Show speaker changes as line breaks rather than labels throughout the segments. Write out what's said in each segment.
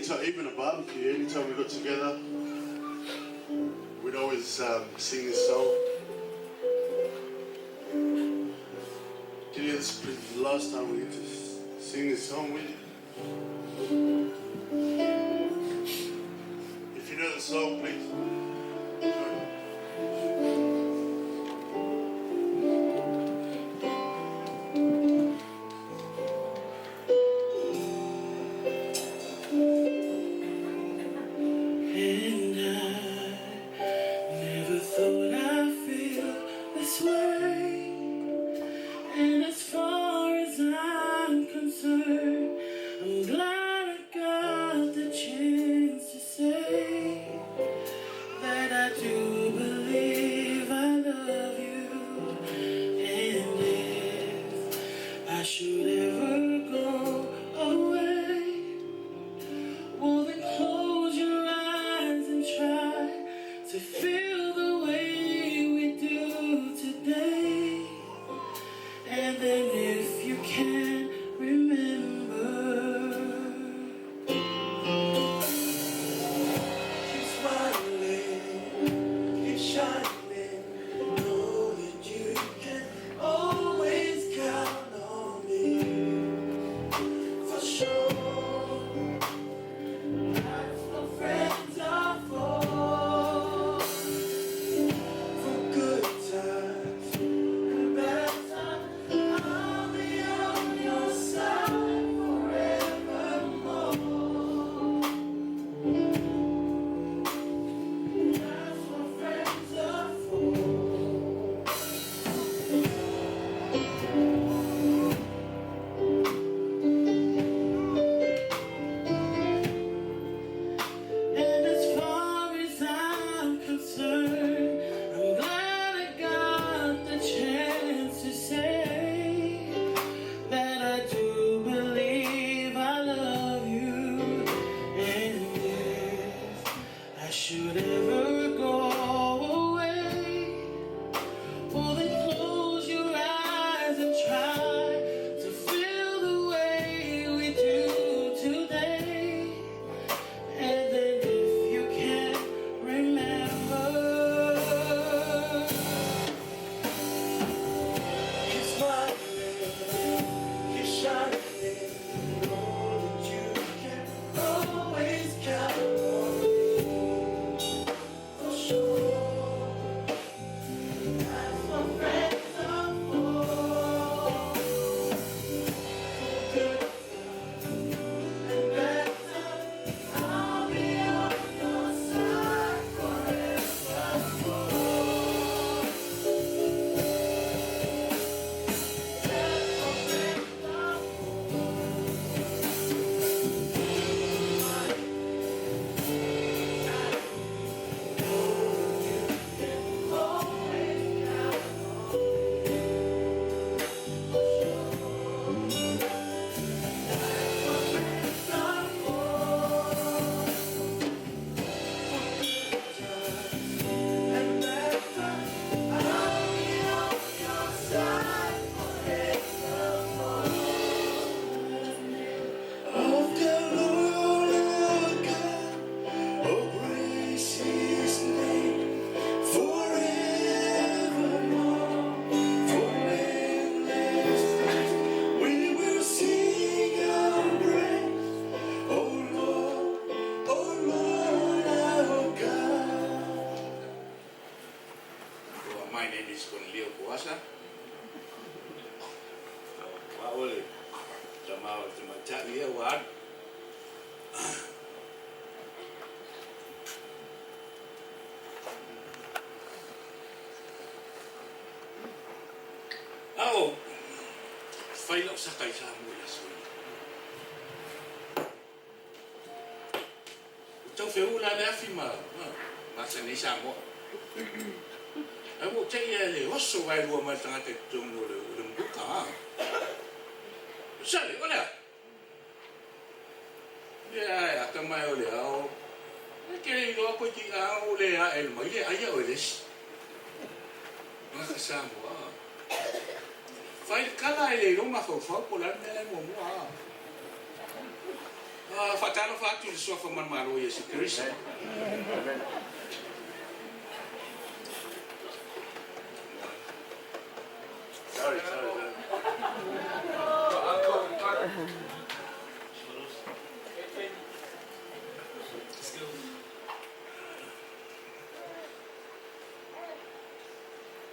anytime, even a barbecue, anytime we got together, we'd always sing this song. Can you hear this? The last time we get to sing this song with you. If you know the song, please.
Faye sa kay sa mula sui. Trong phiếu là đã phim mà sẽ đi sang bộ. Ở bộ chạy thì hót sâu vai luôn mà thằng cái trong rồi đừng bút cả. Sao lại có nè? Yeah, cái mai ở liệu cái đó có chị áo lê em mấy cái ấy ở đấy. Nó sang bộ. Phải cái này thì nó mà khẩu pháo của lần này một mua. Fatalo fatu le sofa man malo Yesu Kristo. Sorry.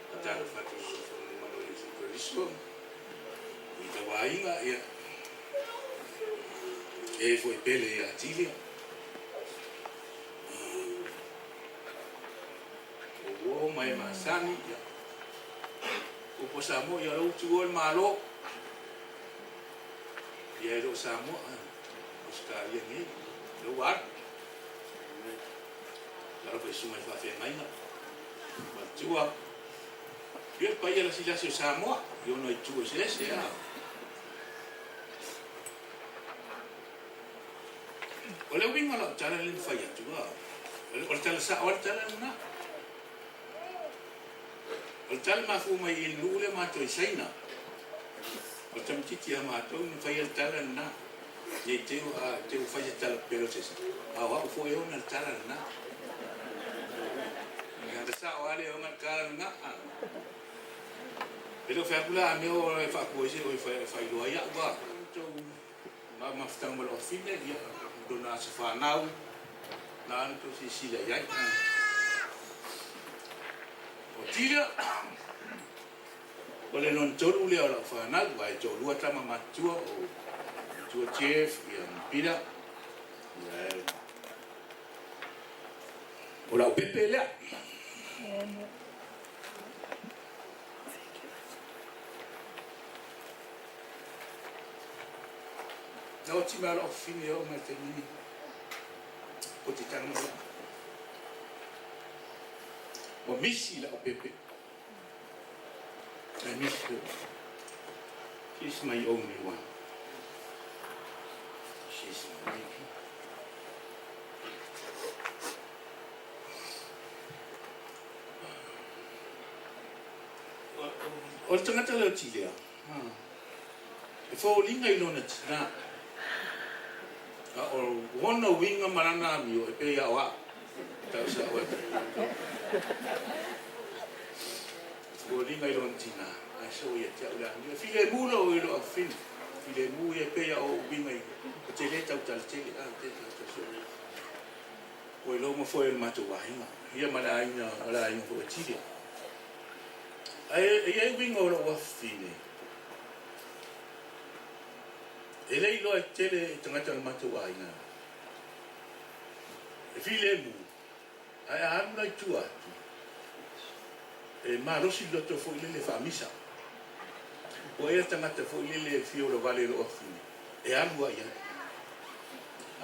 Fatalo fatu le sofa man malo Yesu Kristo. Ita wainga ya. Foi pele ya tilia. O mai masani ya. Upo Samoa ya utuol malo. Ya lo Samoa. Australia ni. Lo war. Kalau pesumai fa fe mai na. Matua. Dia paya la sila Samoa. Yo no itu se ya. Oleh wing kalau jalan lin Faye juga. Oleh jalan sa oleh jalan na. Oleh jalan mafu mai ilu le mato isaina. Oleh jalan cici mato ni Faye jalan na. Ye teu Faye jalan pelo sesa. Awak foi eu na jalan na. Yang sa wale eu na jalan na. Pero fa pula meu fa coisa o fa lo ya ba. Ma maftang mal ofine dia. Dona sefanau nan tu sila yai o tira boleh nonton ule ala fanal vai jo lua tama matua o jo chef yang pida ola pepe la Não tinha o fim eu mas tem o titano lá o misi lá o pepe I miss her. She's my only one. She's my baby. O tangata leo tilia. E fo linga ilona tina. O wona winga marana mi o e pe ya wa. Ta sa wa. Fo linga ilona tina. Ai so ye te ula. Ni file mulo o ilo afin. File mu ye pe ya o winga i. O te le tau tal te a te so. O ilo mo fo el mato wa hinga. Ia mana ina ala ina fo tilia. Ai winga o wa fine. Ele ilo e tele tangata na matua ina. E file mu. Ai anu i tua. E ma rosi loto fo ile le famisa. O e tangata fo ile le fio lo vale lo fine. E anu ai.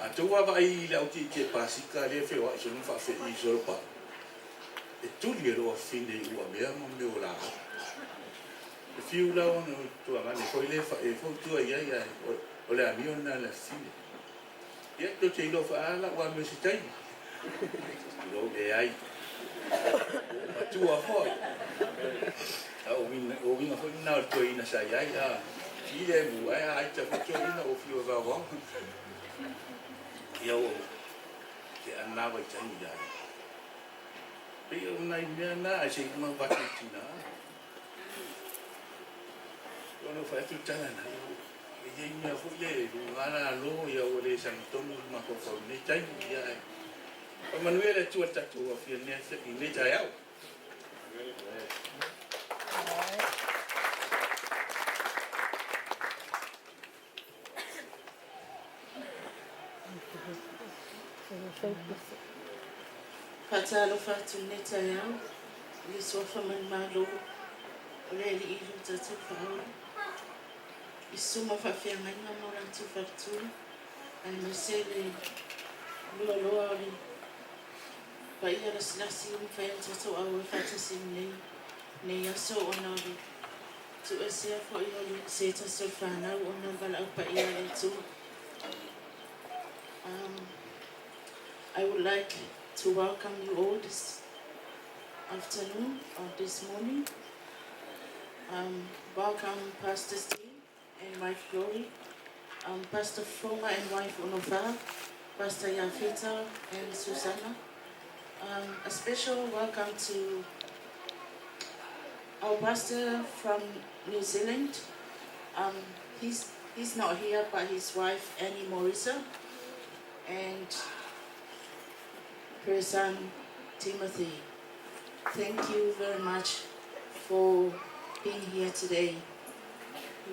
A tua va i la uti ke pasika le fe wa so no fa fe I so pa. E tu li lo fine u a mea mo me ora. E fiu la ono tua ngani fo ile fa e fo tua ia ia o le amio na la fine. Ia to te ilo fa ala wa me sitai. Lo e ai. Tua foi. O winga foi na to ina sa ia ia. Ile mu ai ta ko ina o fiu va va. Ia o ke ana va ta ia. Pe o na ia na ai se ma va tina. Ono fa tu tala na. Ia mea fuile, ngana lo ia o le santono ma ko fa ne tai ia. O manuele tu tatu o fia ne se ne tai au.
Patalo fatu ne tai au. Li sofa man malo. Le li ilu tatu fa au. Isuma fafianga ina mora tu fatu ai mesele loa oli pa ia la slasi un fa tatu au fatu simne ne yaso onali tu ese fo ia se tatu fana ona bala pa ia le tu I would like to welcome you all this afternoon or this morning. Welcome Pastor Steve and my glory. Pastor Fonga and wife Onofa, Pastor Yafita and Susanna. A special welcome to our pastor from New Zealand. He's not here, but his wife Annie Morrison and her son Timothy. Thank you very much for being here today.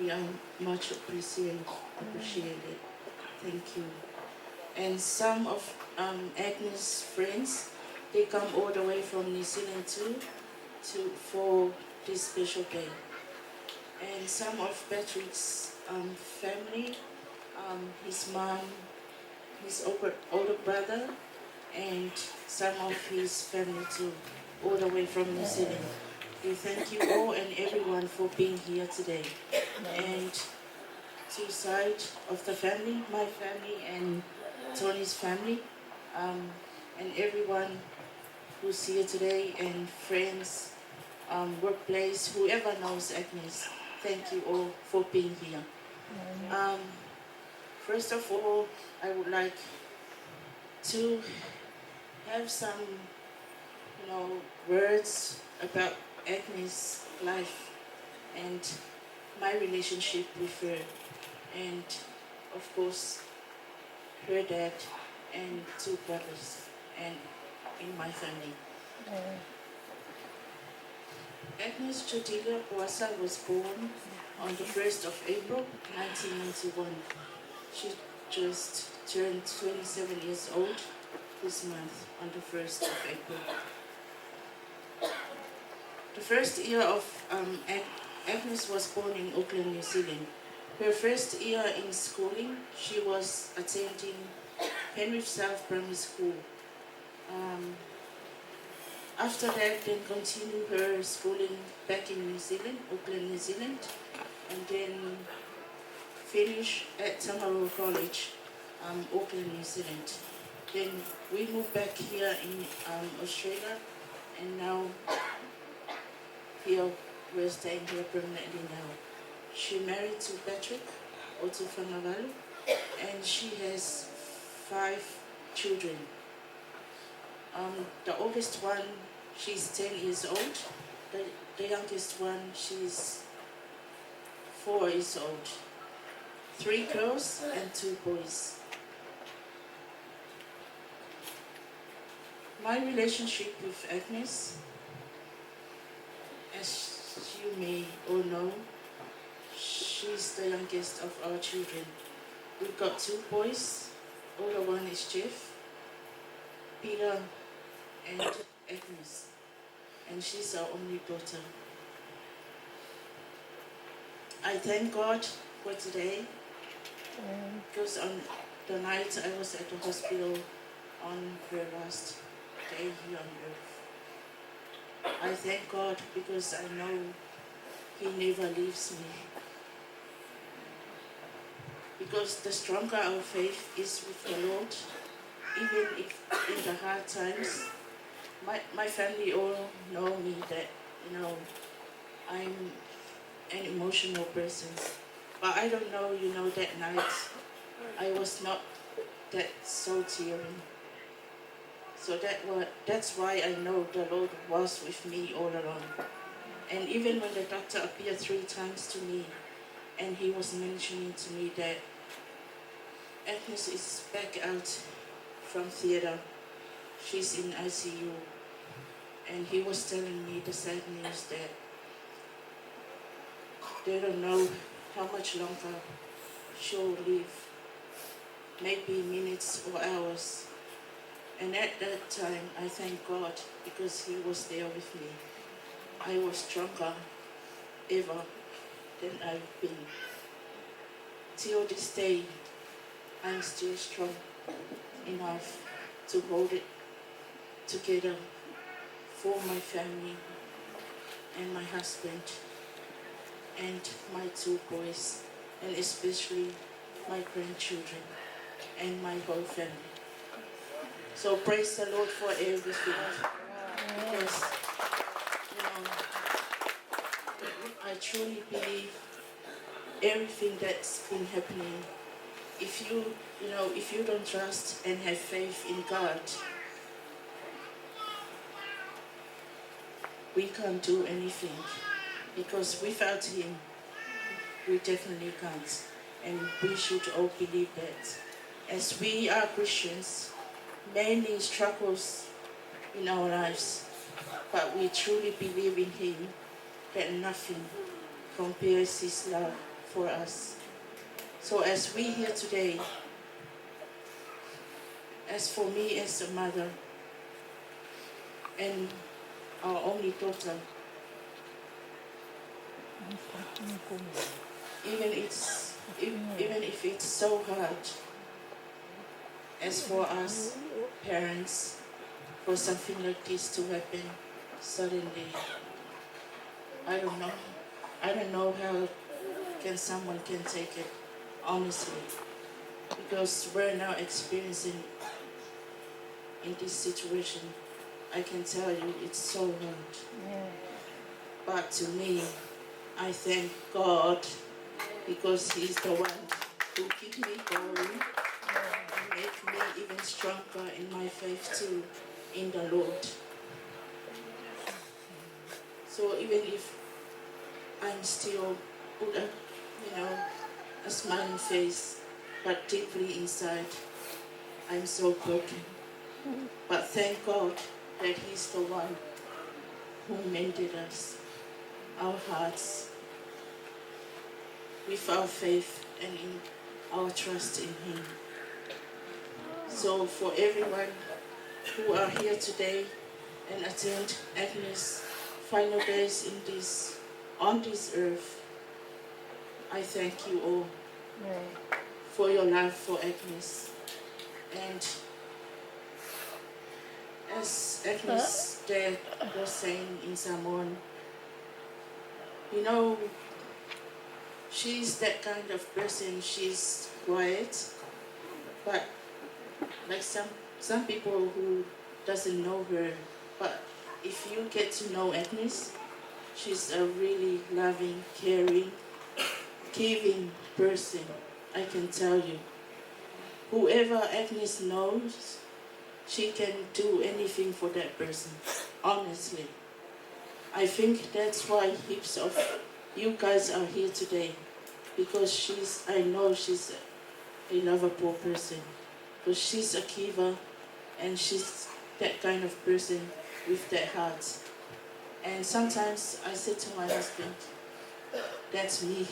We are much appreciated. Thank you. And some of Agnes' friends, they come all the way from New Zealand too, for this special day. And some of Patrick's family, his mom, his older brother, and some of his family too, all the way from New Zealand. We thank you all and everyone for being here today. And two sides of the family, my family and Tony's family, and everyone who's here today, and friends, workplace, whoever knows Agnes, thank you all for being here. First of all, I would like to have some, words about Agnes' life and my relationship with her, and of course her dad and two brothers and in my family. Agnes Chotila Boasa was born on the 1st of April 1991. She just turned 27 years old this month on the 1st of April. The first year of Agnes was born in Auckland, New Zealand. Her first year in schooling, she was attending Penrith South Primary School. After that, then continued her schooling back in New Zealand, Auckland, New Zealand, and then finished at Timaru College, Auckland, New Zealand. Then we moved back here in Australia, and now here we're staying here permanently now. She married to Patrick, also from Navalu, and she has 5 children. The oldest one, she's 10 years old. The youngest one, she's 4 years old. 3 girls and 2 boys. My relationship with Agnes, as you may all know, she's the youngest of our children. We've got 2 boys. Older one is Jeff, Peter, and Agnes, and she's our only daughter. I thank God for today, because on the night I was at the hospital on her last day here on earth. I thank God because I know He never leaves me. Because the stronger our faith is with the Lord, even if in the hard times, my family all know me that, I'm an emotional person. But I don't know, that night I was not that so tearing. So that's why I know the Lord was with me all along. And even when the doctor appeared 3 times to me, and he was mentioning to me that Agnes is back out from theater, she's in ICU, and he was telling me the sad news that they don't know how much longer she'll live, maybe minutes or hours. And at that time, I thank God because He was there with me. I was stronger ever than I've been. Till this day, I'm still strong enough to hold it together for my family and my husband and my 2 boys, and especially my grandchildren and my whole family. So praise the Lord for everything. Because, I truly believe everything that's been happening if you don't trust and have faith in God, we can't do anything, because without Him, we definitely can't. And we should all believe that. As we are Christians, many struggles in our lives, but we truly believe in Him, that nothing compares His love for us. So as we here today, as for me as a mother and our only daughter, even if it's so hard, as for us parents, for something like this to happen suddenly, I don't know how someone can take it, honestly, because we're now experiencing in this situation. I can tell you it's so hard. But to me, I thank God, because He's the one who keeps me going and make me even stronger in my faith too, in the Lord. So even if I'm still put a smiling face, but deeply inside, I'm so broken. But thank God that He's the one who mended us, our hearts, with our faith and in our trust in Him. So for everyone who are here today and attend Agnes' final days on this earth, I thank you all for your love for Agnes. And as Agnes' dad was saying in Samoan, she's that kind of person. She's quiet, but like some people who doesn't know her, but if you get to know Agnes, she's a really loving, caring, giving person, I can tell you. Whoever Agnes knows, she can do anything for that person, honestly. I think that's why heaps of you guys are here today, because I know she's a lovable person, because she's a giver, and she's that kind of person with that heart. And sometimes I say to my husband, that's me.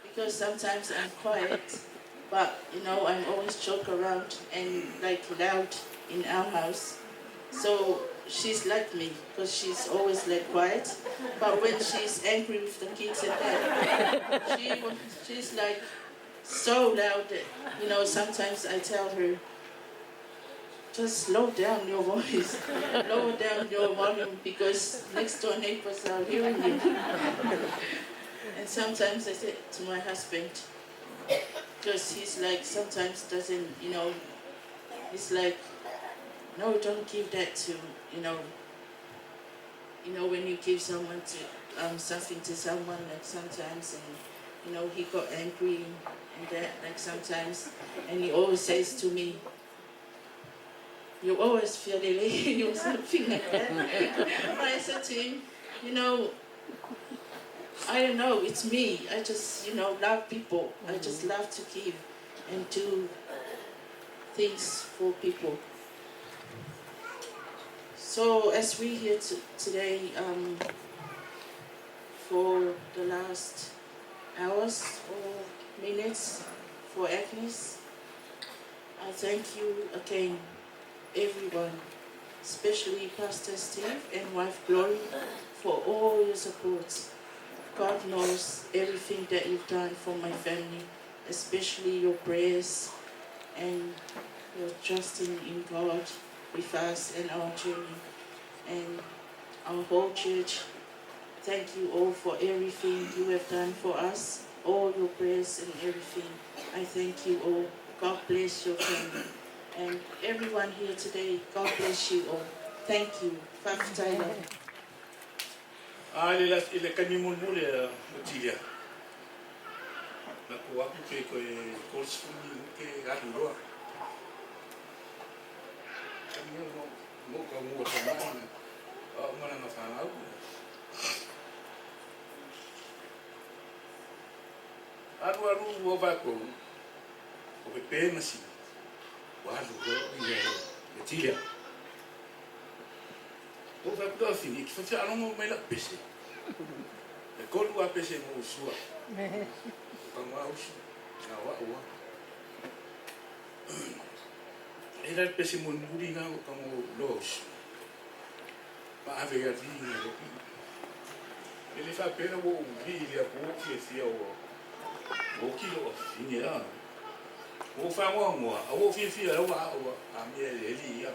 Because sometimes I'm quiet, but I'm always joke around and like loud in our house. So she's like me, because she's always like quiet, but when she's angry with the kids and that, she's like so loud that, sometimes I tell her, just slow down your voice, lower down your volume, because next door neighbors are hearing you. And sometimes I say to my husband, because he's like, sometimes doesn't, he's like, no, don't give that to, when you give someone something to someone, like sometimes, and, he got angry and that, like sometimes, and he always says to me, you always feel delayed or something like that. But I said to him, I don't know, it's me. I just, love people. I just love to give and do things for people. So as we here today, for the last hours or minutes for Agnes, I thank you again, everyone, especially Pastor Steve and wife Glory, for all your support. God knows everything that you've done for my family, especially your prayers and your trusting in God with us and our journey. And our whole church, thank you all for everything you have done for us, all your prayers and everything. I thank you all. God bless your family. And everyone here today, God bless you all. Thank you. Whakataila.
Ile kanimun mule Tilia. na ko aku ke ko course ke ga duro kami mo ka mo sa mana mana na fa au aru wo va ko o pe masi wa duro ni e tilia o va ko fini que fa ala mo me la pese e ko lu a pese mo sua Pangausi, nawa uang. Era pesi munburi nga kamu los. Pa ave ya di nga lopi. Ele fa pena wo vi ya ko ki sia wo. Wo ki lo fini ya. Wo fa wo mo, wo fi ya wa wa a mi ele li ya.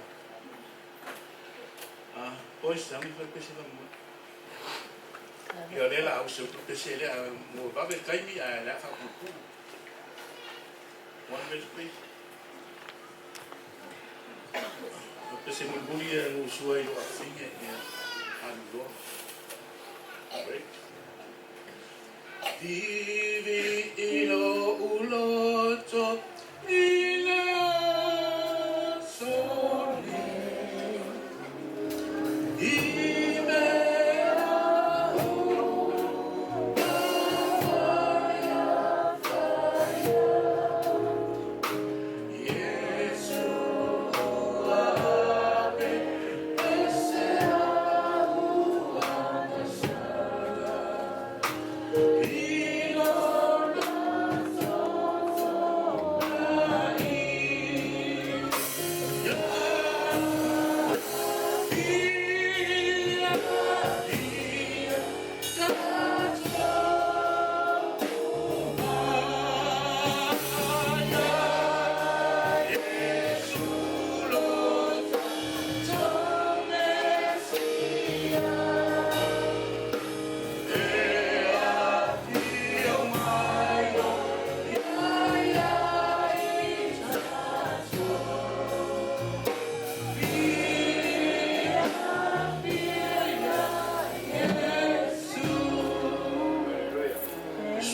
Pois também foi pesi mo. Yo le la uso pesi le mo va ver kai mi a la fa ku. One minute please. Pesi mo bulia no suai lo afinge ya. Ando. Right. Vivi ilo uloto ila soli.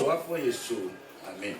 Só foi isso. Amém.